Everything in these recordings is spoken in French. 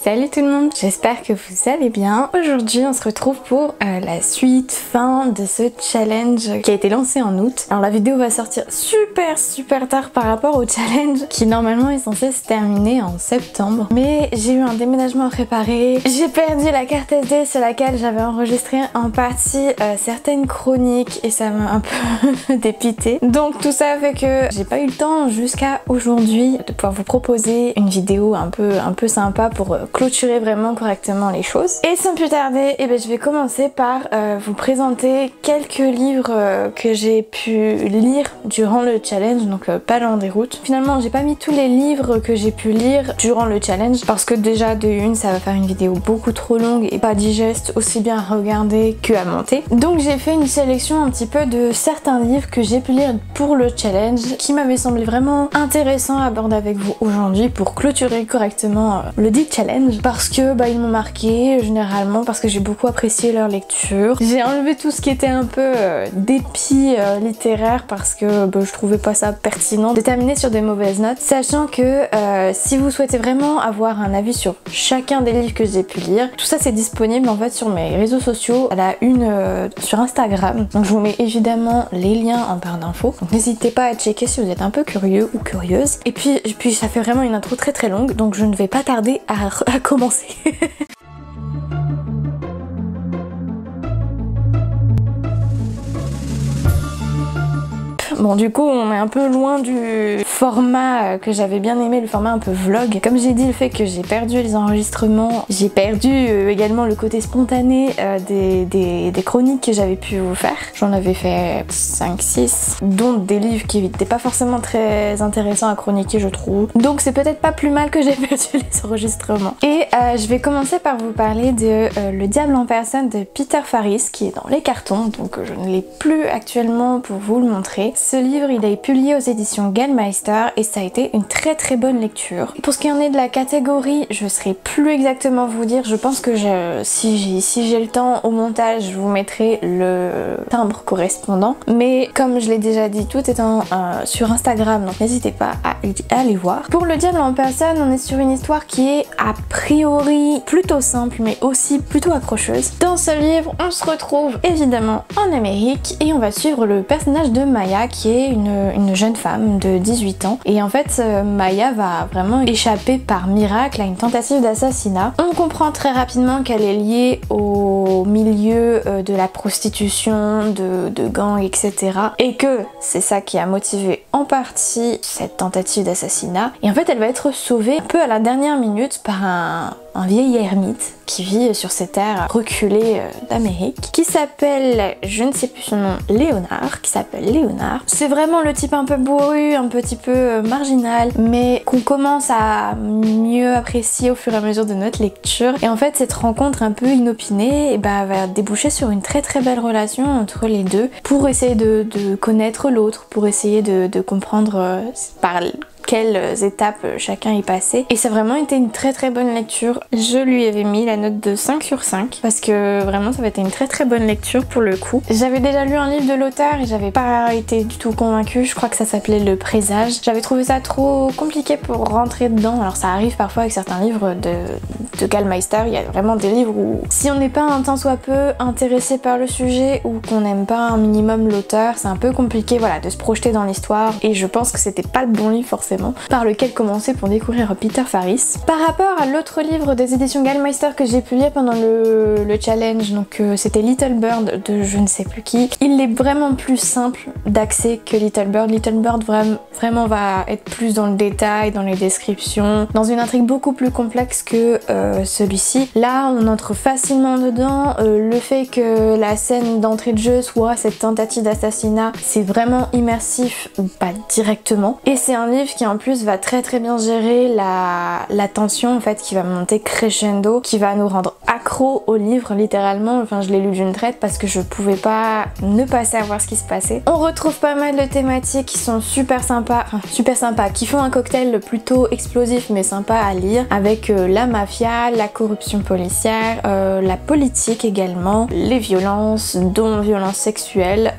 Salut tout le monde, j'espère que vous allez bien. Aujourd'hui on se retrouve pour la fin de ce challenge qui a été lancé en août. Alors la vidéo va sortir super tard par rapport au challenge qui normalement est censé se terminer en septembre. Mais j'ai eu un déménagement à préparer, j'ai perdu la carte SD sur laquelle j'avais enregistré en partie certaines chroniques et ça m'a un peu dépité. Donc tout ça fait que j'ai pas eu le temps jusqu'à aujourd'hui de pouvoir vous proposer une vidéo un peu sympa pour clôturer vraiment correctement les choses. Et sans plus tarder, je vais commencer par vous présenter quelques livres que j'ai pu lire durant le challenge, donc pas l'en déroute. Finalement j'ai pas mis tous les livres que j'ai pu lire durant le challenge parce que déjà de une ça va faire une vidéo beaucoup trop longue et pas digeste, aussi bien à regarder que à monter. Donc j'ai fait une sélection un petit peu de certains livres que j'ai pu lire pour le challenge qui m'avaient semblé vraiment intéressants à aborder avec vous aujourd'hui pour clôturer correctement le dit challenge. Parce que ils m'ont marqué généralement parce que j'ai beaucoup apprécié leur lecture. J'ai enlevé tout ce qui était un peu dépit littéraire parce que je trouvais pas ça pertinent de terminer sur des mauvaises notes, sachant que si vous souhaitez vraiment avoir un avis sur chacun des livres que j'ai pu lire, tout ça c'est disponible en fait sur mes réseaux sociaux. Elle a une sur Instagram, donc je vous mets évidemment les liens en barre d'infos, donc n'hésitez pas à checker si vous êtes un peu curieux ou curieuse. Et puis ça fait vraiment une intro très longue, donc je ne vais pas tarder à commencer. Bon, du coup on est un peu loin du format que j'avais bien aimé, le format un peu vlog. Comme j'ai dit, le fait que j'ai perdu les enregistrements, j'ai perdu également le côté spontané des chroniques que j'avais pu vous faire. J'en avais fait 5-6, dont des livres qui n'étaient pas forcément très intéressants à chroniquer je trouve. Donc c'est peut-être pas plus mal que j'ai perdu les enregistrements. Et je vais commencer par vous parler de Le Diable en personne de Peter Faris qui est dans les cartons, donc je ne l'ai plus actuellement pour vous le montrer. Ce livre il est publié aux éditions Gallmeister et ça a été une très bonne lecture. Pour ce qui en est de la catégorie, je ne saurais plus exactement vous dire, je pense que si j'ai le temps au montage je vous mettrai le timbre correspondant, mais comme je l'ai déjà dit, tout est sur Instagram, donc n'hésitez pas à aller voir. Pour Le Diable en personne, on est sur une histoire qui est a priori plutôt simple mais aussi plutôt accrocheuse. Dans ce livre on se retrouve évidemment en Amérique et on va suivre le personnage de Maya qui est une jeune femme de 18 ans et en fait Maya va vraiment échapper par miracle à une tentative d'assassinat. On comprend très rapidement qu'elle est liée au milieu de la prostitution, de gangs, etc. et que c'est ça qui a motivé en partie cette tentative d'assassinat. Et en fait elle va être sauvée un peu à la dernière minute par un vieil ermite qui vit sur ces terres reculées d'Amérique, qui s'appelle, je ne sais plus son nom, Léonard, C'est vraiment le type un peu bourru, un petit peu marginal, mais qu'on commence à mieux apprécier au fur et à mesure de notre lecture. Et en fait, cette rencontre un peu inopinée va déboucher sur une très belle relation entre les deux, pour essayer de connaître l'autre, pour essayer de comprendre par quelles étapes chacun est passé. Et ça a vraiment été une très bonne lecture. Je lui avais mis la note de 5 sur 5 parce que vraiment ça avait été une très bonne lecture pour le coup. J'avais déjà lu un livre de l'auteur et j'avais pas été du tout convaincue, je crois que ça s'appelait Le Présage. J'avais trouvé ça trop compliqué pour rentrer dedans. Alors ça arrive parfois avec certains livres de Gallmeister, il y a vraiment des livres où si on n'est pas un tant soit peu intéressé par le sujet ou qu'on n'aime pas un minimum l'auteur, c'est un peu compliqué de se projeter dans l'histoire, et je pense que c'était pas le bon livre forcément par lequel commencer pour découvrir Peter Faris. Par rapport à l'autre livre des éditions Gallmeister que j'ai pu lire pendant le challenge, donc c'était Little Bird de je ne sais plus qui, il est vraiment plus simple d'accès que Little Bird. Little Bird vraiment va être plus dans le détail, dans les descriptions, dans une intrigue beaucoup plus complexe que celui-ci. Là on entre facilement dedans, le fait que la scène d'entrée de jeu soit cette tentative d'assassinat, c'est vraiment immersif, pas directement, et c'est un livre qui en plus va très bien gérer la tension en fait qui va monter crescendo, qui va nous rendre accro au livre littéralement, enfin je l'ai lu d'une traite parce que je pouvais pas ne pas savoir ce qui se passait. On retrouve pas mal de thématiques qui sont super sympas, qui font un cocktail plutôt explosif mais sympa à lire, avec la mafia, la corruption policière, la politique également, les violences, dont violences sexuelles,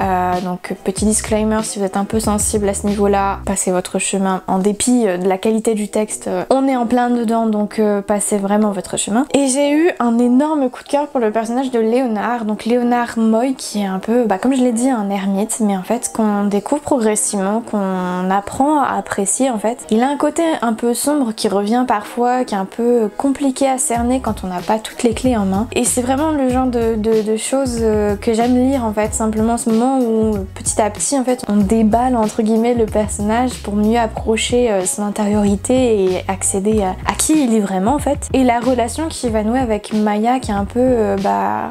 donc petit disclaimer, si vous êtes un peu sensible à ce niveau-là, passez votre chemin, en dépit de la qualité du texte, on est en plein dedans, donc passez vraiment votre chemin. Et j'ai eu un énorme coup de cœur pour le personnage de Léonard, donc Léonard Moy, qui est un peu, comme je l'ai dit, un ermite, mais en fait qu'on découvre progressivement, qu'on apprend à apprécier en fait. Il a un côté un peu sombre qui revient parfois, qui est un peu compliqué à cerner quand on n'a pas toutes les clés en main. Et c'est vraiment le genre de choses que j'aime lire en fait, simplement ce moment où petit à petit en fait on déballe entre guillemets le personnage pour mieux approcher son intériorité et accéder à qui il est vraiment en fait. Et la relation qu'il va nouer avec Maya, qui est un peu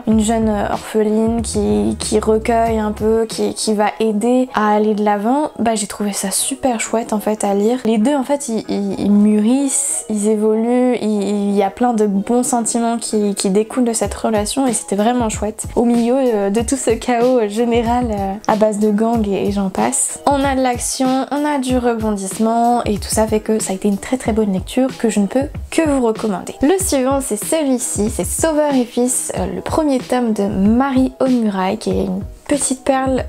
une jeune orpheline qui recueille un peu, qui va aider à aller de l'avant, j'ai trouvé ça super chouette en fait à lire. Les deux en fait ils mûrissent, ils évoluent, il y a plein de bons sentiments qui découlent de cette relation et c'était vraiment chouette. Au milieu de tout ce chaos général à base de gangs et j'en passe. On a de l'action, on a du rebondissement et tout ça fait que ça a été une très très bonne lecture que je ne peux que vous recommander. Le suivant c'est celui-ci, c'est Sauveur et Fils, le premier tome de Marie Onmurail, qui est une petite perle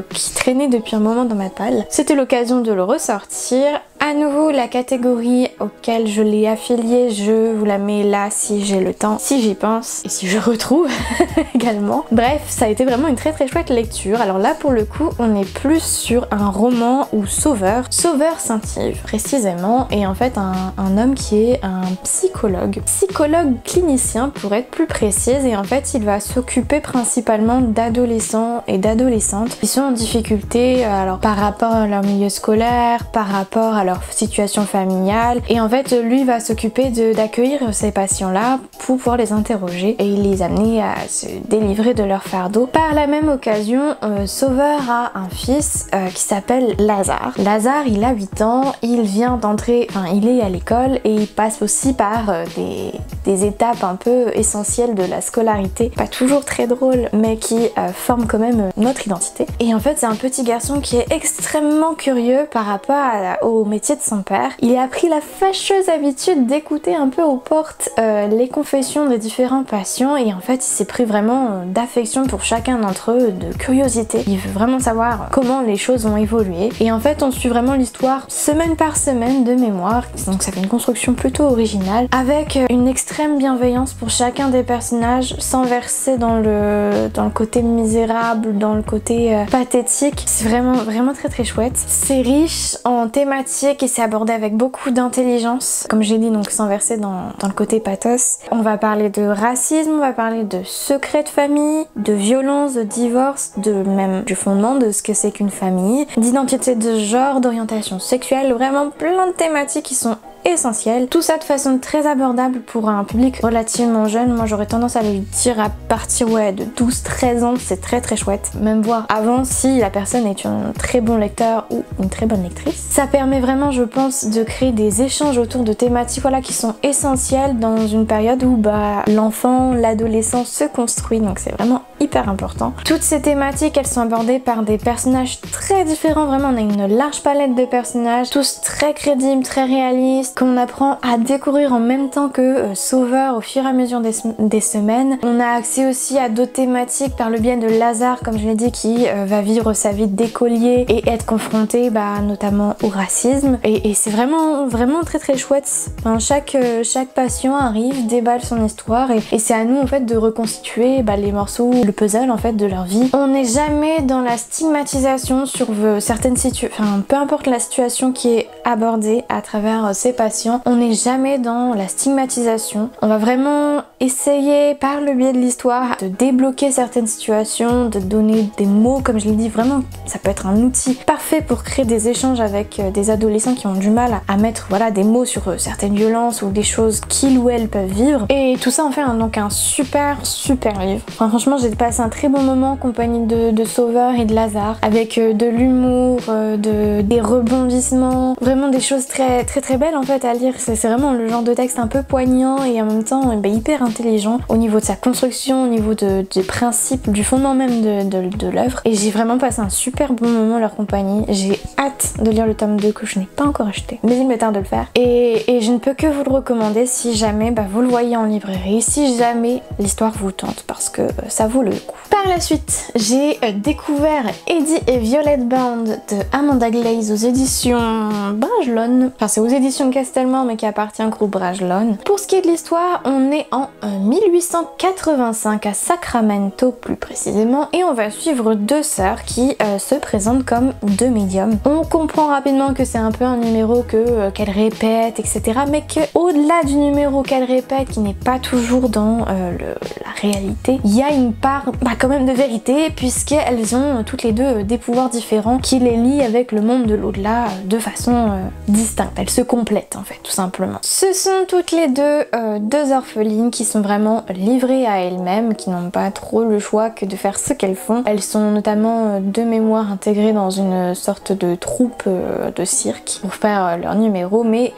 qui traînait depuis un moment dans ma palle. C'était l'occasion de le ressortir. À nouveau, la catégorie auquel je l'ai affiliée, je vous la mets là si j'ai le temps, si j'y pense et si je retrouve également. Bref, ça a été vraiment une très très chouette lecture. Alors là, pour le coup, on est plus sur un roman ou Sauveur Saint-Yves précisément, et en fait un homme qui est un psychologue clinicien pour être plus précise, et en fait il va s'occuper principalement d'adolescents et d'adolescentes qui sont en difficulté, alors par rapport à leur milieu scolaire, par rapport à leur situation familiale, et en fait lui va s'occuper d'accueillir ces patients-là pour pouvoir les interroger et les amener à se délivrer de leur fardeau. Par la même occasion, Sauveur a un fils qui s'appelle Lazare. Lazare, il a 8 ans, il vient d'entrer, il est à l'école et il passe aussi par des étapes un peu essentielles de la scolarité, pas toujours très drôles, mais qui forment quand même notre identité. Et en fait, c'est un petit garçon qui est extrêmement curieux par rapport au métier de son père. Il a pris la fâcheuse habitude d'écouter un peu aux portes les confessions des différents patients, et en fait, il s'est pris vraiment d'affection pour chacun d'entre eux, de curiosité. Il veut vraiment savoir comment les choses ont évolué. Et en fait, on suit vraiment l'histoire semaine par semaine de mémoire, donc ça fait une construction plutôt originale, avec une extrême bienveillance pour chacun des personnages, sans verser dans le côté misérable, dans le côté pathétique. C'est vraiment très très chouette. C'est riche en thématiques et c'est abordé avec beaucoup d'intelligence, comme j'ai dit, donc sans verser dans le côté pathos. On va parler de racisme, on va parler de secrets de famille, de violence, de divorce, même du fondement de ce que c'est qu'une famille, d'identité de genre, d'orientation sexuelle, vraiment plein de thématiques qui sont essentiel. Tout ça de façon très abordable pour un public relativement jeune. Moi j'aurais tendance à lui dire à partir de 12-13 ans, c'est très très chouette. Même voir avant si la personne est un très bon lecteur ou une très bonne lectrice. Ça permet vraiment, je pense, de créer des échanges autour de thématiques qui sont essentielles dans une période où l'enfant, l'adolescent se construit, donc c'est vraiment hyper important. Toutes ces thématiques, elles sont abordées par des personnages très différents, vraiment on a une large palette de personnages, tous très crédibles, très réalistes, qu'on apprend à découvrir en même temps que Sauveur au fur et à mesure des semaines. On a accès aussi à d'autres thématiques par le biais de Lazare, comme je l'ai dit, qui va vivre sa vie d'écolier et être confronté notamment au racisme, et c'est vraiment très très chouette. Chaque patient arrive, déballe son histoire, et c'est à nous en fait de reconstituer les morceaux, le puzzle en fait de leur vie. On n'est jamais dans la stigmatisation sur certaines situations, peu importe la situation qui est abordée à travers ces patients, on n'est jamais dans la stigmatisation. On va vraiment essayer par le biais de l'histoire de débloquer certaines situations, de donner des mots, comme je l'ai dit, vraiment ça peut être un outil parfait pour créer des échanges avec des adolescents qui ont du mal à mettre des mots sur certaines violences ou des choses qu'ils ou elles peuvent vivre, et tout ça en fait donc un super livre. Franchement j'ai passé un très bon moment en compagnie de Sauveur et de Lazare, avec de l'humour, des rebondissements, vraiment des choses très belles en fait à lire. C'est vraiment le genre de texte un peu poignant et en même temps hyper intelligent au niveau de sa construction, au niveau des principes, du fondement même de l'œuvre. Et j'ai vraiment passé un super bon moment en leur compagnie. J'ai hâte de lire le tome 2 que je n'ai pas encore acheté, mais il me tarde de le faire. Et je ne peux que vous le recommander si jamais vous le voyez en librairie, si jamais l'histoire vous tente, parce que ça vaut le coup. Par la suite, j'ai découvert Eddie et Violet Bound de Amanda Glaze aux éditions Brajlon. Enfin, c'est aux éditions Castelmore, mais qui appartient au groupe Brajlon. Pour ce qui est de l'histoire, on est en 1885 à Sacramento plus précisément, et on va suivre deux sœurs qui se présentent comme deux médiums. On comprend rapidement que c'est un peu un numéro qu'elles répètent, etc. Mais qu'au-delà du numéro qu'elles répètent, qui n'est pas toujours dans la réalité, il y a une part quand même de vérité, puisqu'elles ont toutes les deux des pouvoirs différents qui les lient avec le monde de l'au-delà de façon distincte. Elles se complètent en fait, tout simplement. Ce sont toutes les deux orphelines qui sont vraiment livrées à elles-mêmes, qui n'ont pas trop le choix que de faire ce qu'elles font. Elles sont notamment de mémoire intégrées dans une sorte de troupe de cirque pour faire leur numéro, mais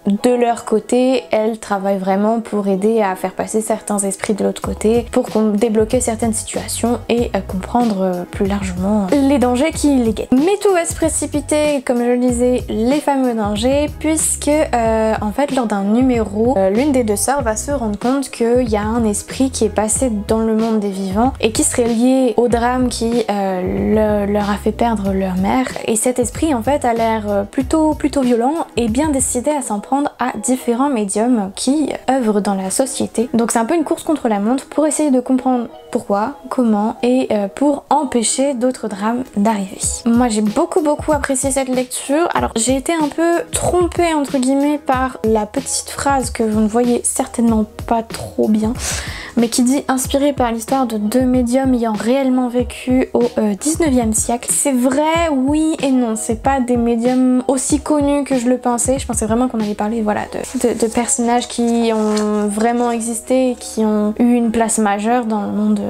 de leur côté, elles travaillent vraiment pour aider à faire passer certains esprits de l'autre côté, pour débloquer certaines situations et comprendre plus largement les dangers qui les guettent. Mais tout va se précipiter, comme je le disais, les fameux dangers, puisque en fait lors d'un numéro, l'une des deux sœurs va se rendre compte qu'il y a un esprit qui est passé dans le monde des vivants et qui serait lié au drame qui leur a fait perdre leur mère, et cet esprit en fait a l'air plutôt violent et bien décidé à s'en prendre à différents médiums qui œuvrent dans la société. Donc c'est un peu une course contre la montre pour essayer de comprendre pourquoi, comment et pour empêcher d'autres drames d'arriver. Moi j'ai beaucoup apprécié cette lecture. Alors j'ai été un peu trompée entre guillemets par la petite phrase que vous ne voyez certainement pas trop bien, mais qui dit inspiré par l'histoire de deux médiums ayant réellement vécu au 19e siècle. C'est vrai, oui et non. C'est pas des médiums aussi connus que je le pensais. Je pensais vraiment qu'on allait parler de personnages qui ont vraiment existé et qui ont eu une place majeure dans le monde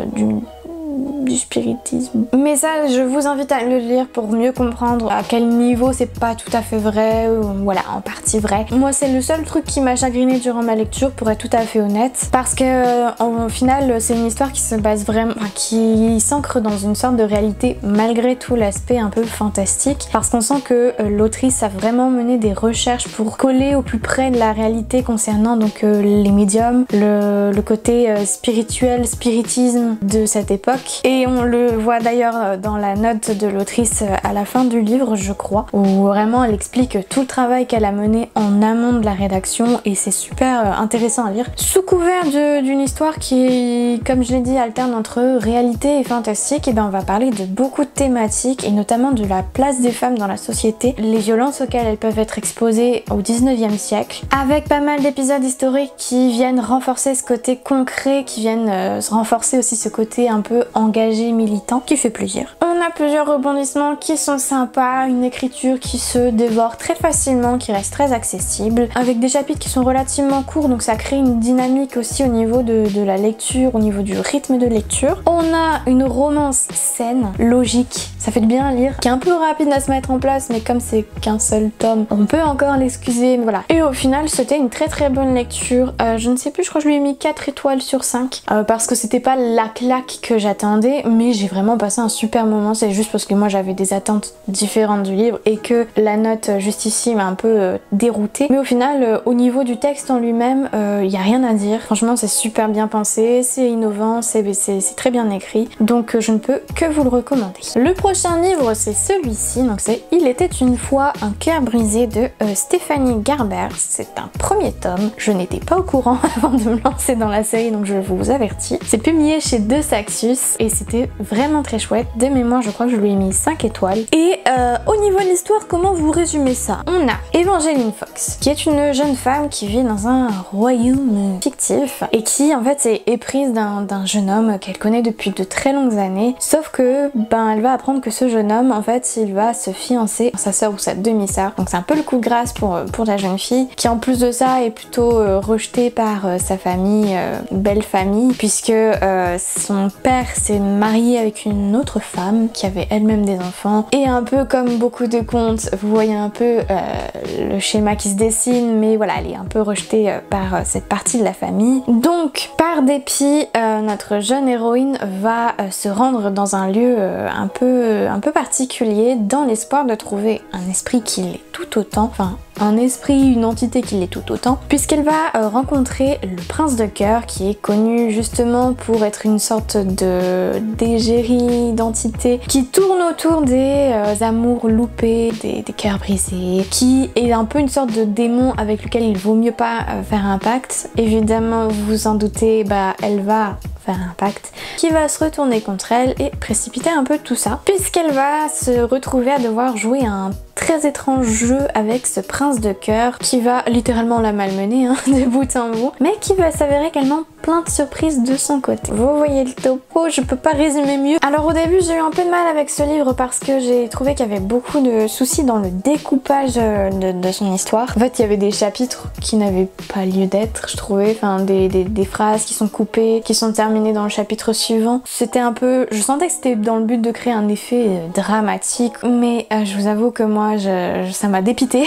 du spiritisme. Mais ça, je vous invite à le lire pour mieux comprendre à quel niveau c'est pas tout à fait vrai, ou voilà, en partie vrai. Moi, c'est le seul truc qui m'a chagriné durant ma lecture, pour être tout à fait honnête, parce que au final, c'est une histoire qui se base vraiment, qui s'ancre dans une sorte de réalité malgré tout l'aspect un peu fantastique, parce qu'on sent que l'autrice a vraiment mené des recherches pour coller au plus près de la réalité concernant donc les médiums, le côté spirituel, spiritisme de cette époque. Et on le voit d'ailleurs dans la note de l'autrice à la fin du livre, je crois, où vraiment elle explique tout le travail qu'elle a mené en amont de la rédaction, et c'est super intéressant à lire. Sous couvert d'une histoire qui, comme je l'ai dit, alterne entre réalité et fantastique, et ben on va parler de beaucoup de thématiques, et notamment de la place des femmes dans la société, les violences auxquelles elles peuvent être exposées au 19e siècle, avec pas mal d'épisodes historiques qui viennent renforcer ce côté concret, qui viennent renforcer aussi ce côté un peu engagé, militant, qui fait plaisir. On a plusieurs rebondissements qui sont sympas, une écriture qui se dévore très facilement, qui reste très accessible, avec des chapitres qui sont relativement courts, donc ça crée une dynamique aussi au niveau de la lecture, au niveau du rythme de lecture. On a une romance saine, logique, ça fait du bien à lire, qui est un peu rapide à se mettre en place, mais comme c'est qu'un seul tome, on peut encore l'excuser, mais voilà. Et au final, c'était une très bonne lecture. Je ne sais plus, je crois que je lui ai mis 4 étoiles sur 5, parce que c'était pas la claque que j'attendais, mais j'ai vraiment passé un super moment. C'est juste parce que moi j'avais des attentes différentes du livre et que la note juste ici m'a un peu déroutée. Mais au final, au niveau du texte en lui-même, il n'y a rien à dire. Franchement, c'est super bien pensé, c'est innovant, c'est très bien écrit. Donc je ne peux que vous le recommander. Le prochain livre, c'est celui-ci. Donc c'est Il était une fois un cœur brisé de Stéphanie Garber. C'est un premier tome. Je n'étais pas au courant avant de me lancer dans la série, donc je vous avertis. C'est publié chez De Saxus et c'était vraiment très chouette. De mémoire, je crois que je lui ai mis 5 étoiles. Et au niveau de l'histoire, comment vous résumez ça? On a Evangeline Fox, qui est une jeune femme qui vit dans un royaume fictif et qui en fait est éprise d'un jeune homme qu'elle connaît depuis de très longues années. Sauf que elle va apprendre que ce jeune homme, en fait, il va se fiancer à sa sœur ou sa demi-sœur. Donc c'est un peu le coup de grâce pour la jeune fille, qui en plus de ça est plutôt rejetée par sa famille, belle famille, puisque son père s'est marié avec une autre femme qui avait elle-même des enfants. Et un peu comme beaucoup de contes, vous voyez un peu le schéma qui se dessine, mais voilà, elle est un peu rejetée par cette partie de la famille. Donc, par dépit, notre jeune héroïne va se rendre dans un lieu un peu particulier dans l'espoir de trouver un esprit qui l'est tout autant, enfin un esprit, une entité qui l'est tout autant, puisqu'elle va rencontrer le prince de cœur qui est connu justement pour être une sorte d'égérie d'entité qui tourne autour des amours loupés, des cœurs brisés, qui est un peu une sorte de démon avec lequel il vaut mieux pas faire un pacte. Évidemment, vous vous en doutez, elle va faire un pacte qui va se retourner contre elle et précipiter un peu tout ça, puisqu'elle va se retrouver à devoir jouer un très étrange jeu avec ce prince de cœur qui va littéralement la malmener de bout en bout, mais qui va s'avérer également plein de surprises de son côté. Vous voyez le topo, je peux pas résumer mieux. Alors au début j'ai eu un peu de mal avec ce livre parce que j'ai trouvé qu'il y avait beaucoup de soucis dans le découpage de son histoire. En fait il y avait des chapitres qui n'avaient pas lieu d'être, je trouvais, enfin des phrases qui sont coupées, qui sont terminées dans le chapitre suivant. C'était un peu, je sentais que c'était dans le but de créer un effet dramatique, mais je vous avoue que moi ça m'a dépité.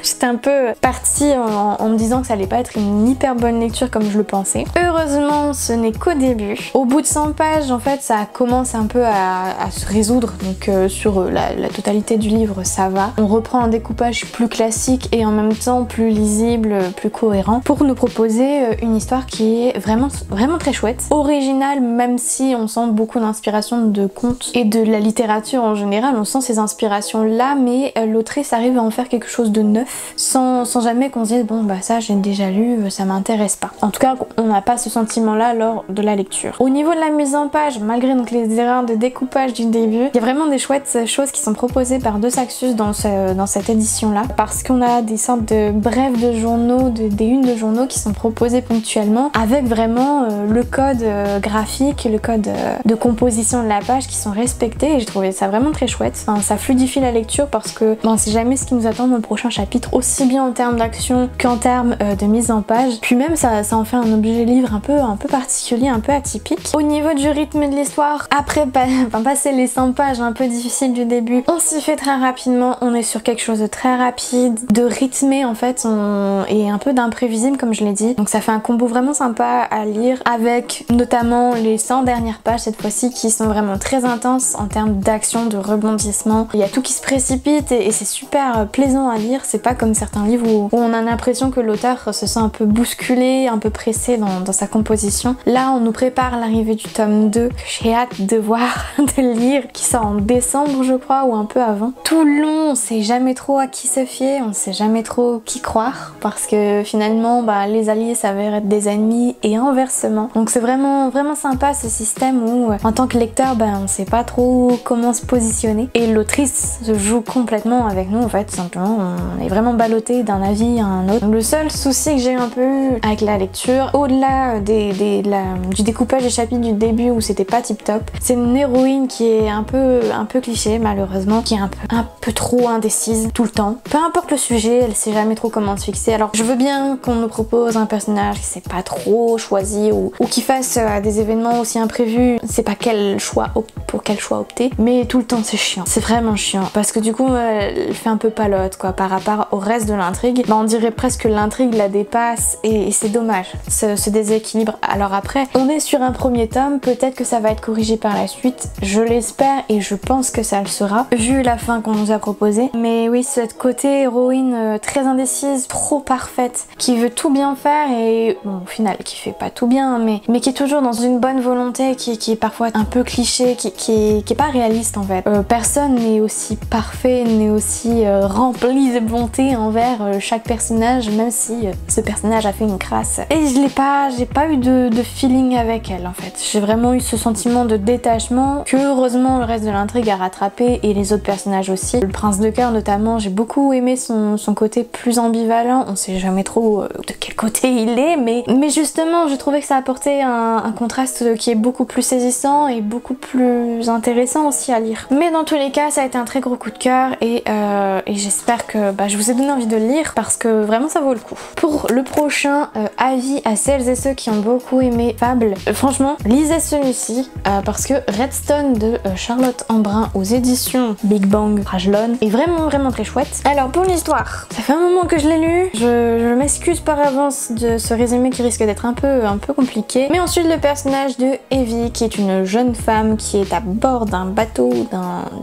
J'étais un peu partie en me disant que ça allait pas être une hyper bonne lecture comme je le pensais. Heureusement, ce n'est qu'au début. Au bout de 100 pages, en fait, ça commence un peu à se résoudre. Donc sur la totalité du livre, ça va. On reprend un découpage plus classique et en même temps plus lisible, plus cohérent, pour nous proposer une histoire qui est vraiment très chouette. Originale, même si on sent beaucoup d'inspiration de contes et de la littérature en général. On sent ces inspirations-là, mais l'autrice arrive à en faire quelque chose de neuf sans jamais qu'on se dise bon ça j'ai déjà lu, ça m'intéresse pas. En tout cas on n'a pas ce sentiment là lors de la lecture. Au niveau de la mise en page, malgré donc les erreurs de découpage du début, il y a vraiment des chouettes choses qui sont proposées par De Saxus dans cette édition là, parce qu'on a des sortes de brèves de journaux, des unes de journaux qui sont proposées ponctuellement avec vraiment le code graphique, le code de composition de la page qui sont respectés, et j'ai trouvé ça vraiment très chouette. Enfin, ça fluidifie la lecture parce que on sait jamais ce qui nous attend dans le prochain chapitre, aussi bien en termes d'action qu'en termes de mise en page. Puis même ça en fait un objet livre un peu particulier, un peu atypique. Au niveau du rythme de l'histoire, après passer les 100 pages un peu difficiles du début, on s'y fait très rapidement, on est sur quelque chose de très rapide, de rythmé en fait, et un peu d'imprévisible comme je l'ai dit. Donc ça fait un combo vraiment sympa à lire, avec notamment les 100 dernières pages cette fois-ci qui sont vraiment très intenses en termes d'action, de rebondissement. Il y a tout qui se précipite et c'est super plaisant à lire. C'est pas comme certains livres où on a l'impression que l'auteur se sent un peu bousculé, un peu pressé dans sa composition. Là on nous prépare l'arrivée du tome 2 que j'ai hâte de voir, de lire, qui sort en décembre je crois, ou un peu avant. Tout le long on sait jamais trop à qui se fier, on sait jamais trop qui croire, parce que finalement les alliés s'avèrent être des ennemis et inversement. Donc c'est vraiment sympa ce système où en tant que lecteur on sait pas trop comment se positionner, et l'autrice se joue complètement avec nous en fait. Simplement on est vraiment ballotté d'un avis à un autre. Le seul souci que j'ai eu un peu avec la lecture, au-delà du découpage des chapitres du début où c'était pas tip top, c'est une héroïne qui est un peu cliché malheureusement, qui est un peu trop indécise tout le temps. Peu importe le sujet, elle sait jamais trop comment se fixer. Alors je veux bien qu'on nous propose un personnage qui s'est pas trop choisi ou qui fasse des événements aussi imprévus, c'est pas pour quel choix opter, mais tout le temps c'est chiant, c'est vraiment chiant, parce que du coup elle fait un peu palote quoi par rapport au reste de l'intrigue. On dirait presque que l'intrigue la dépasse et c'est dommage ce déséquilibre. Alors après on est sur un premier tome, peut-être que ça va être corrigé par la suite, je l'espère et je pense que ça le sera vu la fin qu'on nous a proposée. Mais oui, ce côté héroïne très indécise, trop parfaite, qui veut tout bien faire et bon au final qui fait pas tout bien, mais qui est toujours dans une bonne volonté, qui est parfois un peu cliché, qui est pas réaliste en fait. Personne n'est aussi parfait, n'est aussi rempli de bonté envers chaque personnage, même si ce personnage a fait une crasse. Et j'ai pas eu de feeling avec elle en fait. J'ai vraiment eu ce sentiment de détachement que heureusement le reste de l'intrigue a rattrapé, et les autres personnages aussi. Le prince de cœur notamment, j'ai beaucoup aimé son côté plus ambivalent, on sait jamais trop de quel côté il est, mais justement je trouvais que ça apportait un contraste qui est beaucoup plus saisissant et beaucoup plus intéressant aussi à lire. Mais dans tous les cas ça a été un très gros coup de cœur, et j'espère que je vous ai donné envie de le lire parce que vraiment ça vaut le coup. Pour le prochain, avis à celles et ceux qui ont beaucoup aimé Fable, franchement, lisez celui-ci parce que Redstone de Charlotte Embrun aux éditions Big Bang Rajlon est vraiment très chouette. Alors pour l'histoire, ça fait un moment que je l'ai lu, je m'excuse par avance de ce résumé qui risque d'être un peu compliqué. Mais ensuite le personnage de Evie, qui est une jeune femme qui est à bord d'un bateau,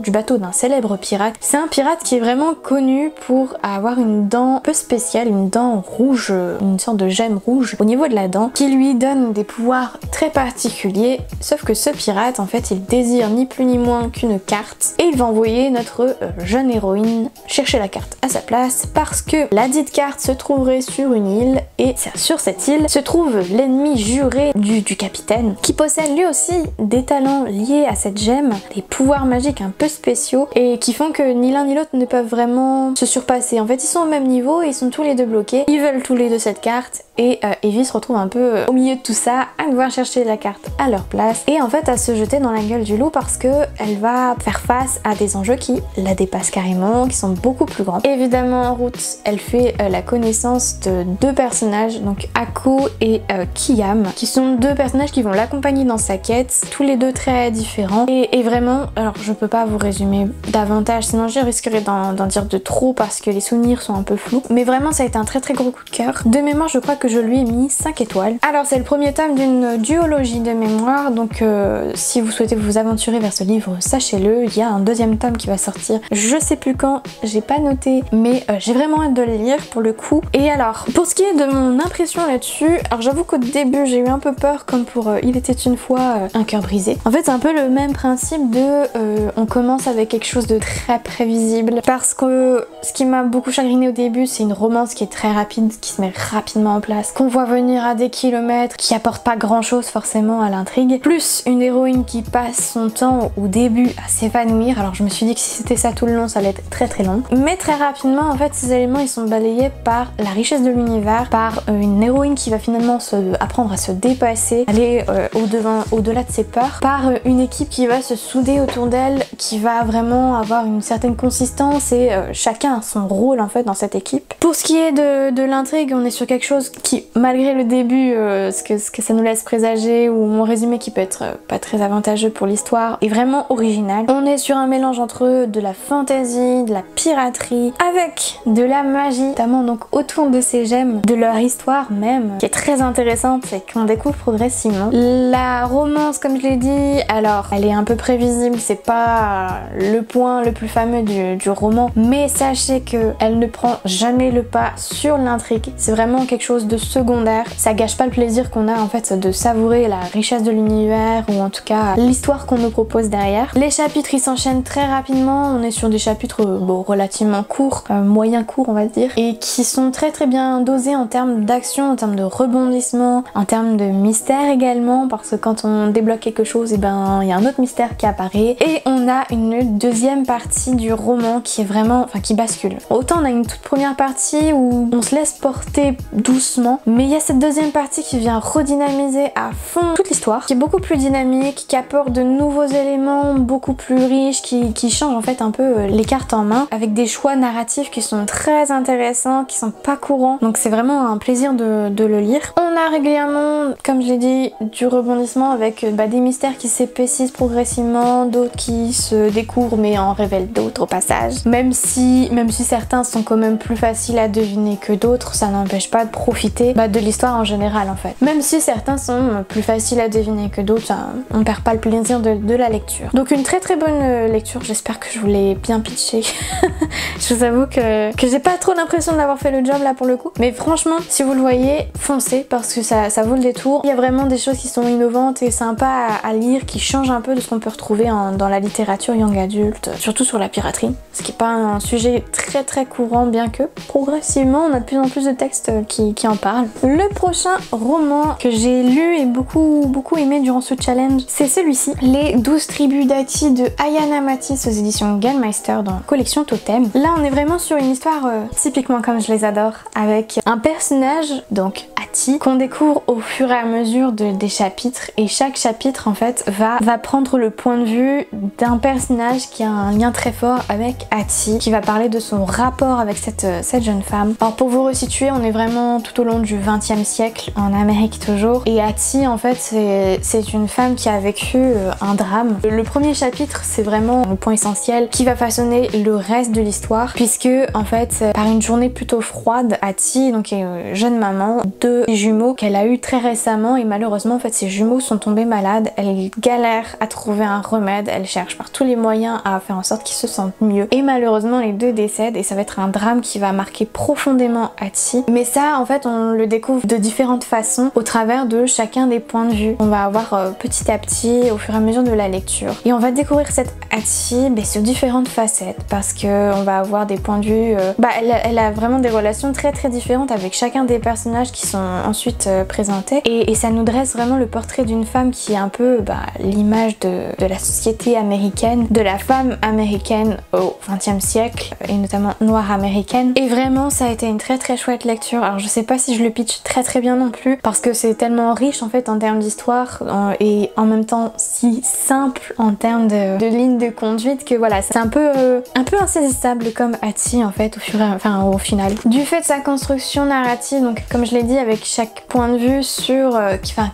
du bateau d'un célèbre pirate. C'est un pirate qui est vraiment connu pour avoir une dent un peu spéciale, une dent rouge, une sorte de gemme rouge au niveau de la dent, qui lui donne des pouvoirs très particuliers. Sauf que ce pirate, en fait, il désire ni plus ni moins qu'une carte et il va envoyer notre jeune héroïne chercher la carte à sa place parce que la dite carte se trouverait sur une île et sur cette île se trouve l'ennemi juré du capitaine qui possède lui aussi des talents liés à cette gemme, des pouvoirs magiques un peu spéciaux et qui font que ni l'un ni l'autre ne peuvent vraiment se surpasser. En fait, ils sont au même niveau et ils sont tous les deux bloqués. Ils veulent tous les deux cette carte et Evie se retrouve un peu au milieu de tout ça à devoir chercher la carte à leur place et en fait à se jeter dans la gueule du loup parce que elle va faire face à des enjeux qui la dépassent carrément, qui sont beaucoup plus grands. Évidemment en route, elle fait la connaissance de deux personnages, donc Ako et Kiam, qui sont deux personnages qui vont l'accompagner dans sa quête, tous les deux très différents et vraiment, alors je peux pas vous résumer davantage sinon je risquerais d'en dire de trop parce que les souvenirs sont un peu flous, mais vraiment ça a été un très gros coup de cœur. De mémoire je crois que je lui ai mis 5 étoiles. Alors c'est le premier tome d'une duologie de mémoire, donc si vous souhaitez vous aventurer vers ce livre, sachez-le, il y a un deuxième tome qui va sortir, je sais plus quand, j'ai pas noté, mais j'ai vraiment hâte de le lire pour le coup. Et alors, pour ce qui est de mon impression là-dessus, alors j'avoue qu'au début j'ai eu un peu peur comme pour Il était une fois un cœur brisé. En fait c'est un peu le même principe de on commence avec quelque chose de très prévisible parce que ce qui m'a beaucoup chagriné au début c'est une romance qui est très rapide, qui se met rapidement en place, qu'on voit venir à des kilomètres, qui apporte pas grand chose forcément à l'intrigue, plus une héroïne qui passe son temps au début à s'évanouir. Alors je me suis dit que si c'était ça tout le long ça allait être très long, mais très rapidement en fait ces éléments ils sont balayés par la richesse de l'univers, par une héroïne qui va finalement apprendre à se dépasser, aller au-delà de ses peurs, par une équipe qui va se souder autour d'elle, qui va vraiment avoir une certaine consistance et chacun a son rôle en fait dans cette équipe. Pour ce qui est de l'intrigue, on est sur quelque chose qui, malgré le début, ce que ça nous laisse présager, ou mon résumé qui peut être pas très avantageux pour l'histoire, est vraiment original. On est sur un mélange entre de la fantasy, de la piraterie, avec de la magie, notamment donc autour de ces gemmes, de leur histoire même, qui est très intéressante et qu'on découvre progressivement. La romance, comme je l'ai dit, alors elle est un peu prévisible, c'est pas le point le plus fameux du roman, mais sachez que elle ne prend jamais le pas sur l'intrigue. C'est vraiment quelque chose de secondaire. Ça gâche pas le plaisir qu'on a en fait de savourer la richesse de l'univers ou en tout cas l'histoire qu'on nous propose derrière. Les chapitres ils s'enchaînent très rapidement. On est sur des chapitres relativement courts, moyen courts on va dire, et qui sont très bien dosés en termes d'action, en termes de rebondissement, en termes de mystère également, parce que quand on débloque quelque chose, et ben il y a un autre mystère qui apparaît et on a une deuxième partie du roman qui est vraiment, qui bascule. Autant on a une toute première partie où on se laisse porter doucement, mais il y a cette deuxième partie qui vient redynamiser à fond toute l'histoire, qui est beaucoup plus dynamique, qui apporte de nouveaux éléments beaucoup plus riches, qui change en fait un peu les cartes en main, avec des choix narratifs qui sont très intéressants, qui sont pas courants, donc c'est vraiment un plaisir de le lire. On a régulièrement, comme je l'ai dit, du rebondissement avec des mystères qui s'épaississent progressivement, d'autres qui se découvrent mais en révèlent d'autres au passage. Même si certains sont quand même plus faciles à deviner que d'autres, ça n'empêche pas de profiter de l'histoire en général en fait. Même si certains sont plus faciles à deviner que d'autres, on perd pas le plaisir de la lecture. Donc une très bonne lecture, j'espère que je vous l'ai bien pitché. Je vous avoue que j'ai pas trop l'impression d'avoir fait le job là pour le coup, mais franchement si vous le voyez, foncez parce que ça vaut le détour. Il y a vraiment des choses qui sont innovantes et sympas à lire, qui changent un peu de ce qu'on peut retrouver dans la littérature young adulte, surtout sur la piraterie, ce qui est pas un sujet très courant, bien que progressivement on a de plus en plus de textes qui en parlent. Le prochain roman que j'ai lu et beaucoup aimé durant ce challenge, c'est celui-ci, les 12 tribus d'Ati de Ayana Matisse aux éditions Gallmeister dans collection Totem. Là on est vraiment sur une histoire typiquement comme je les adore, avec un personnage, donc Ati, qu'on découvre au fur et à mesure des chapitres, et chaque chapitre en fait va prendre le point de vue d'un personnage qui a un lien très fort avec Ati, qui va parler de son rapport avec cette jeune femme. Alors pour vous resituer, on est vraiment tout au long du XXe siècle, en Amérique toujours, et Ati en fait c'est une femme qui a vécu un drame. Le premier chapitre c'est vraiment le point essentiel qui va façonner le reste de l'histoire, puisque en fait par une journée plutôt froide, Ati donc est jeune maman de jumeaux qu'elle a eu très récemment, et malheureusement en fait ses jumeaux sont tombés malades. Elle galère à trouver un remède, elle cherche par tous les moyens à faire en sorte qu'ils se sentent mieux, et malheureusement les deux décèdent, et ça va être un drame qui va marquer profondément Ati. Mais ça en fait on le découvre de différentes façons au travers de chacun des points de vue. On va avoir petit à petit au fur et à mesure de la lecture, et on va découvrir cette Ati sur différentes facettes, parce que on va avoir des points de vue elle a vraiment des relations très différentes avec chacun des personnages qui sont ensuite présentés, et ça nous dresse vraiment le portrait d'une femme qui est un peu l'image de la société américaine, de la femme américaine au XXe siècle, et notamment noire américaine. Et vraiment ça a été une très chouette lecture. Alors je sais pas si je le pitch très bien non plus, parce que c'est tellement riche en fait en termes d'histoire, et en même temps si simple en termes de ligne de conduite, que voilà, c'est un peu insaisissable comme Ati en fait au final. Du fait de sa construction narrative, donc comme je l'ai dit, avec chaque point de vue sur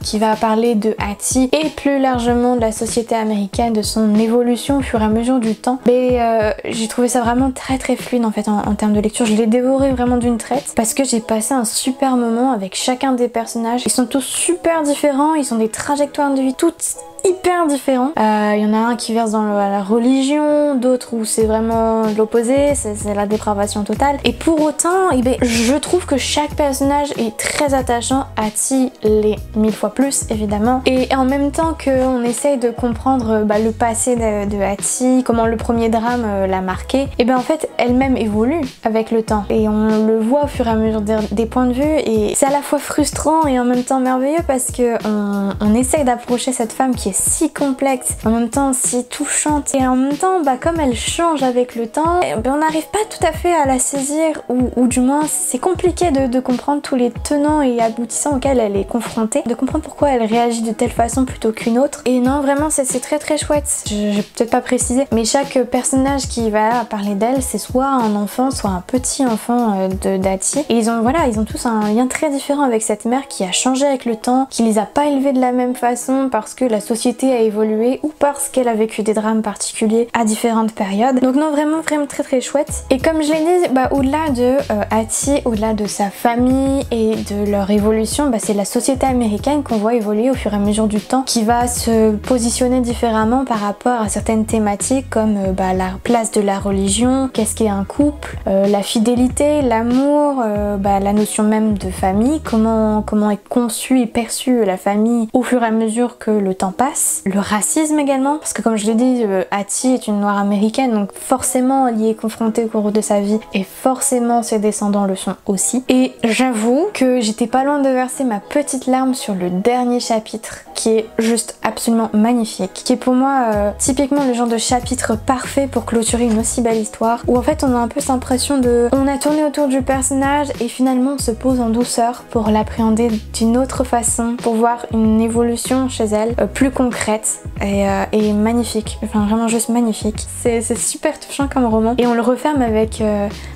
qui va parler de Ati et plus largement de la société américaine, de son évolution au fur et à mesure du temps, j'ai trouvé ça vraiment très fluide en fait en termes de lecture. Je l'ai dévoré vraiment d'une traite, parce que j'ai passé un super moment avec chacun des personnages. Ils sont tous super différents, ils ont des trajectoires de vie toutes hyper différents. Il y en a un qui verse dans la religion, d'autres où c'est vraiment l'opposé, c'est la dépravation totale. Et pour autant, je trouve que chaque personnage est très attachant. Ati l'est 1000 fois plus évidemment. Et en même temps qu'on essaye de comprendre le passé de Ati, comment le premier drame l'a marqué, et en fait elle-même évolue avec le temps. Et on le voit au fur et à mesure des points de vue, et c'est à la fois frustrant et en même temps merveilleux, parce que on essaye d'approcher cette femme qui est si complexe, en même temps si touchante, et en même temps comme elle change avec le temps, on n'arrive pas tout à fait à la saisir, ou du moins c'est compliqué de comprendre tous les tenants et aboutissants auxquels elle est confrontée, de comprendre pourquoi elle réagit de telle façon plutôt qu'une autre. Et non, vraiment c'est très chouette. Je vais peut-être pas préciser, mais chaque personnage qui va parler d'elle, c'est soit un enfant, soit un petit enfant d'Ati, et ils ont tous un lien très différent avec cette mère qui a changé avec le temps, qui les a pas élevés de la même façon parce que la société a évolué, ou parce qu'elle a vécu des drames particuliers à différentes périodes. Donc non, vraiment très chouette. Et comme je l'ai dit, au-delà de Ati, au-delà de sa famille et de leur évolution, c'est la société américaine qu'on voit évoluer au fur et à mesure du temps, qui va se positionner différemment par rapport à certaines thématiques comme la place de la religion, qu'est-ce qu'est un couple, la fidélité, l'amour, la notion même de famille, comment est conçue et perçue la famille au fur et à mesure que le temps passe. Le racisme également, parce que comme je l'ai dit, Ati est une noire américaine, donc forcément elle y est confrontée au cours de sa vie, et forcément ses descendants le sont aussi. Et j'avoue que j'étais pas loin de verser ma petite larme sur le dernier chapitre, qui est juste absolument magnifique, qui est pour moi typiquement le genre de chapitre parfait pour clôturer une aussi belle histoire, où en fait on a un peu cette impression on a tourné autour du personnage, et finalement on se pose en douceur pour l'appréhender d'une autre façon, pour voir une évolution chez elle plus concrète et magnifique, enfin vraiment juste magnifique. C'est super touchant comme roman, et on le referme avec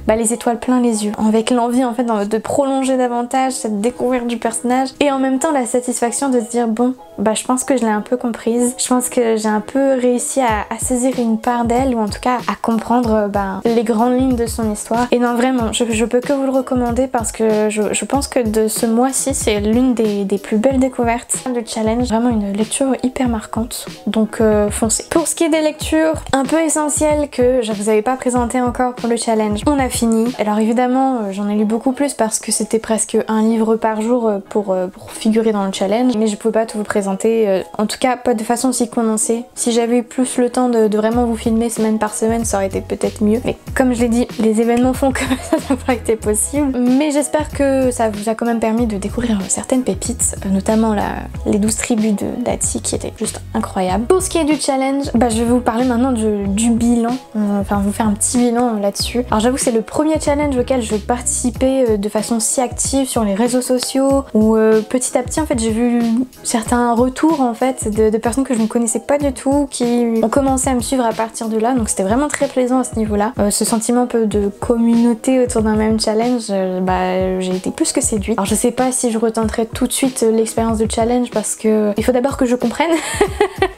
les étoiles plein les yeux, avec l'envie en fait de prolonger davantage cette découverte du personnage, et en même temps la satisfaction de se dire bon, je pense que je l'ai un peu comprise, je pense que j'ai un peu réussi à saisir une part d'elle, ou en tout cas à comprendre les grandes lignes de son histoire. Et non, vraiment, je peux que vous le recommander, parce que je pense que de ce mois-ci c'est l'une des plus belles découvertes de challenge, vraiment une lecture hyper marquante, donc foncez. Pour ce qui est des lectures un peu essentielles que je vous avais pas présentées encore pour le challenge, on a fini. Alors évidemment j'en ai lu beaucoup plus parce que c'était presque un livre par jour pour figurer dans le challenge, mais je pouvais pas tout vous présenter présenter, en tout cas pas de façon si condensée. Si j'avais eu plus le temps de vraiment vous filmer semaine par semaine, ça aurait été peut-être mieux. Mais comme je l'ai dit, les événements font que ça n'a pas été possible. Mais j'espère que ça vous a quand même permis de découvrir certaines pépites, notamment les 12 tribus de Dati qui étaient juste incroyables. Pour ce qui est du challenge, bah, je vais vous parler maintenant du bilan, enfin vous faire un petit bilan là-dessus. Alors j'avoue que c'est le premier challenge auquel je participais de façon si active sur les réseaux sociaux, où petit à petit en fait j'ai vu certains retours en fait de personnes que je ne connaissais pas du tout qui ont commencé à me suivre à partir de là, donc c'était vraiment très plaisant à ce niveau-là. Ce sentiment un peu de communauté autour d'un même challenge, bah, j'ai été plus que séduite. Alors je sais pas si je retenterai tout de suite l'expérience de challenge parce que il faut d'abord que je comprenne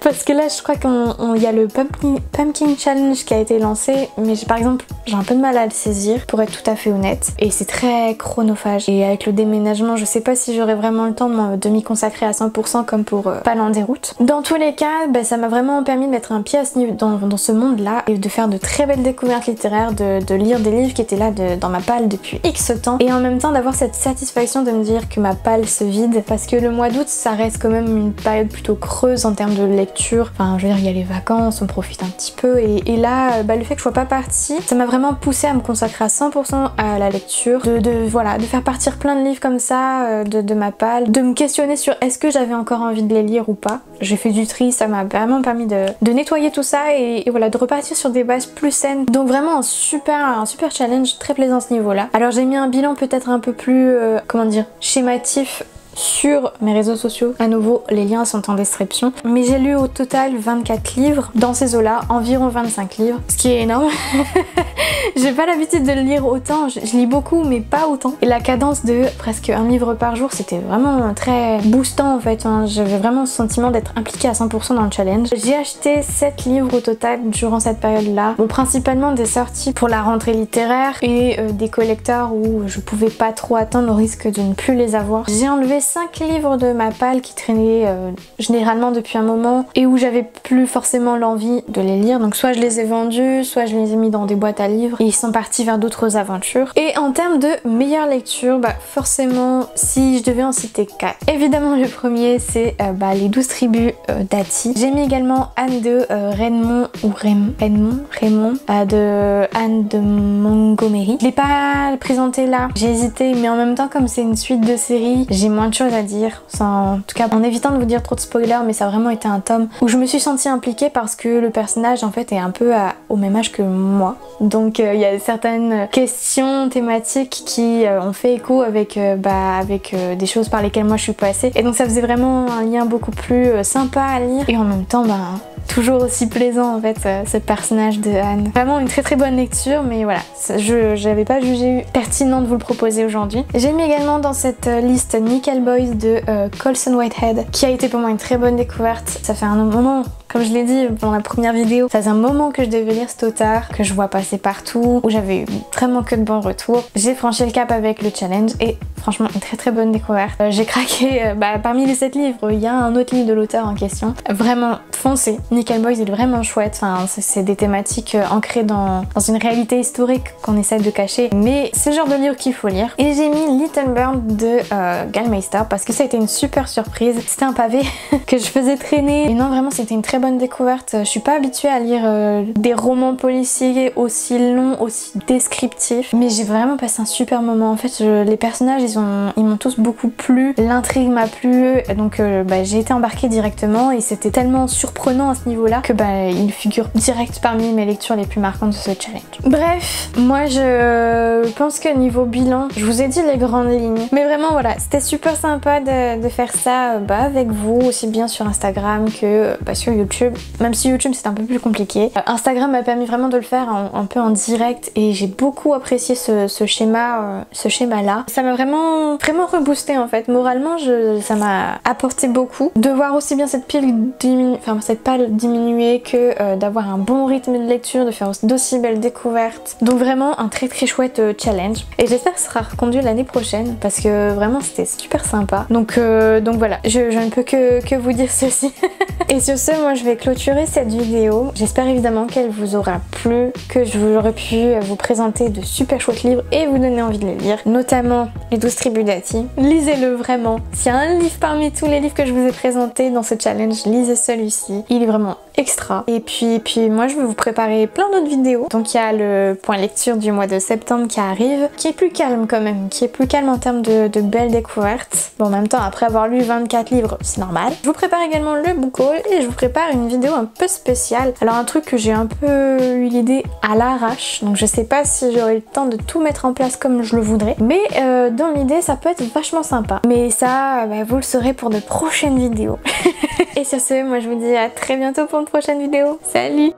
parce que là je crois qu'il y a le Pumpkin Challenge qui a été lancé, mais par exemple j'ai un peu de mal à le saisir pour être tout à fait honnête, et c'est très chronophage, et avec le déménagement je sais pas si j'aurai vraiment le temps de m'y consacrer à 100% comme pour Pal en déroute. Dans tous les cas, bah, ça m'a vraiment permis de mettre un pied à ce niveau, dans ce monde là, et de faire de très belles découvertes littéraires, de lire des livres qui étaient là dans ma palle depuis X temps, et en même temps d'avoir cette satisfaction de me dire que ma palle se vide, parce que le mois d'août ça reste quand même une période plutôt creuse en termes de lecture. Enfin je veux dire, il y a les vacances, on profite un petit peu, et là bah, le fait que je sois pas partie, ça m'a vraiment poussé à me consacrer à 100% à la lecture, voilà, de faire partir plein de livres comme ça de ma palle, de me questionner sur est-ce que j'avais encore envie de les lire ou pas. J'ai fait du tri, ça m'a vraiment permis de nettoyer tout ça, et voilà, de repartir sur des bases plus saines. Donc vraiment un super challenge, très plaisant à ce niveau là. Alors j'ai mis un bilan peut-être un peu plus comment dire, schématif sur mes réseaux sociaux. À nouveau, les liens sont en description. Mais j'ai lu au total 24 livres dans ces eaux-là, environ 25 livres, ce qui est énorme. J'ai pas l'habitude de lire autant, je lis beaucoup mais pas autant. Et la cadence de presque un livre par jour, c'était vraiment très boostant en fait. J'avais vraiment ce sentiment d'être impliquée à 100% dans le challenge. J'ai acheté 7 livres au total durant cette période-là. Bon, principalement des sorties pour la rentrée littéraire et des collecteurs où je pouvais pas trop attendre au risque de ne plus les avoir. J'ai enlevé 5 livres de ma palle qui traînaient généralement depuis un moment et où j'avais plus forcément l'envie de les lire. Donc soit je les ai vendus, soit je les ai mis dans des boîtes à livres et ils sont partis vers d'autres aventures. Et en termes de meilleure lecture, bah forcément si je devais en citer 4. Évidemment le premier c'est les 12 tribus Dati. J'ai mis également Anne de Raymond de Anne de Montgomery. Je l'ai pas présenté là, j'ai hésité, mais en même temps comme c'est une suite de séries, j'ai moins de choses à dire, en tout cas en évitant de vous dire trop de spoilers, mais ça a vraiment été un tome où je me suis sentie impliquée parce que le personnage en fait est un peu au même âge que moi, donc il y a certaines questions thématiques qui ont fait écho avec des choses par lesquelles moi je suis passée, et donc ça faisait vraiment un lien beaucoup plus sympa à lire, et en même temps toujours aussi plaisant en fait ce personnage de Anne. Vraiment une très bonne lecture, mais voilà, je n'avais pas jugé pertinent de vous le proposer aujourd'hui. J'ai mis également dans cette liste Nickel Boys de Colson Whitehead, qui a été pour moi une très bonne découverte. Ça fait un moment, comme je l'ai dit dans la première vidéo, ça faisait un moment que je devais lire cet auteur, que je vois passer partout, où j'avais eu vraiment que de bons retours. J'ai franchi le cap avec le challenge et franchement une très bonne découverte. J'ai craqué, parmi les 7 livres, il y a un autre livre de l'auteur en question. Vraiment foncez, Nickel Boys il est vraiment chouette, enfin, c'est des thématiques ancrées dans une réalité historique qu'on essaie de cacher, mais c'est le genre de livre qu'il faut lire. Et j'ai mis Little Bird de Gallmeister parce que ça a été une super surprise. C'était un pavé que je faisais traîner, et non vraiment c'était une très bonne découverte. Je suis pas habituée à lire des romans policiers aussi longs, aussi descriptifs, mais j'ai vraiment passé un super moment. En fait les personnages ils m'ont tous beaucoup plu, l'intrigue m'a plu, donc j'ai été embarquée directement et c'était tellement surprenant à ce niveau là que il figure direct parmi mes lectures les plus marquantes de ce challenge. Bref, moi je pense que niveau bilan, je vous ai dit les grandes lignes, mais vraiment voilà, c'était super sympa de faire ça avec vous, aussi bien sur Instagram que sur YouTube, même si YouTube c'est un peu plus compliqué. Instagram m'a permis vraiment de le faire un peu en direct et j'ai beaucoup apprécié ce schéma là. Ça m'a vraiment reboosté en fait, moralement ça m'a apporté beaucoup de voir aussi bien cette palle diminuer que d'avoir un bon rythme de lecture, de faire d'aussi belles découvertes. Donc vraiment un très chouette challenge, et j'espère que ce sera reconduit l'année prochaine parce que vraiment c'était super sympa. Donc voilà, je ne peux que vous dire ceci. Et sur ce, moi je vais clôturer cette vidéo. J'espère évidemment qu'elle vous aura plu, que j'aurais pu vous présenter de super chouettes livres et vous donner envie de les lire, notamment Les 12 tribus d'Ati. Lisez-le vraiment. S'il y a un livre parmi tous les livres que je vous ai présentés dans ce challenge, lisez celui-ci. Il est vraiment extra. Et puis moi je vais vous préparer plein d'autres vidéos. Donc il y a le point lecture du mois de septembre qui arrive, qui est plus calme quand même, qui est plus calme en termes de belles découvertes. Bon, en même temps, après avoir lu 24 livres, c'est normal. Je vous prépare également le book haul et je vous prépare une vidéo un peu spéciale. Alors un truc que j'ai un peu eu l'idée à l'arrache, donc je sais pas si j'aurai le temps de tout mettre en place comme je le voudrais, mais dans l'idée ça peut être vachement sympa. Mais ça, vous le saurez pour de prochaines vidéos. Et sur ce, moi je vous dis à très bientôt pour une prochaine vidéo. Salut!